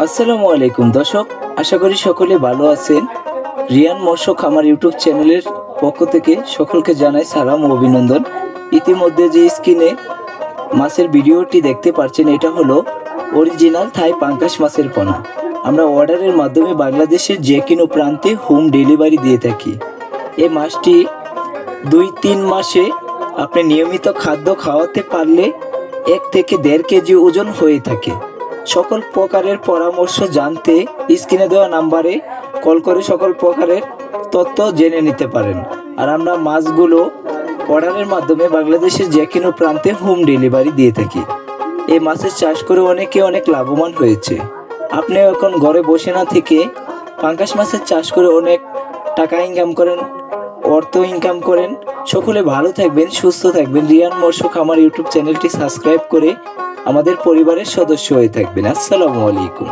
আসসালামু আলাইকুম দর্শক, আশা করি সকলে ভালো আছেন। রিয়ান মৎস্য খামার ইউটিউব চ্যানেলের পক্ষ থেকে সকলকে জানাই সালাম ও অভিনন্দন। ইতিমধ্যে যে স্ক্রিনে মাছের ভিডিওটি দেখতে পাচ্ছেন, এটা হলো অরিজিনাল থাই পাঙ্গাস মাছের পোনা। আমরা অর্ডারের মাধ্যমে বাংলাদেশের যে কোনো প্রান্তে হোম ডেলিভারি দিয়ে থাকি। এই মাছটি 2-3 মাসে আপনি নিয়মিত খাদ্য খাওয়াতে পারলে 1 থেকে 1.5 কেজি ওজন হয়ে থাকে। সকল প্রকারের পরামর্শ জানতে স্ক্রিনে দেওয়া নাম্বারে কল করে সকল প্রকারের তথ্য জেনে নিতে পারেন। আর আমরা মাছগুলো অর্ডারের মাধ্যমে বাংলাদেশের যে কোনো প্রান্তে হোম ডেলিভারি দিয়ে থাকি। এই মাছের চাষ করে অনেকে অনেক লাভবান হয়েছে। আপনিও এখন ঘরে বসে না থেকে পাঙ্গাস মাছের চাষ করে অনেক টাকা ইনকাম করেন, অর্থ ইনকাম করেন। সকলে ভালো থাকবেন, সুস্থ থাকবেন। রিয়ান মৎস্য খামার ইউটিউব চ্যানেলটি সাবস্ক্রাইব করে আমাদের পরিবারের সদস্য হয়ে থাকবেন। আসসালামু আলাইকুম।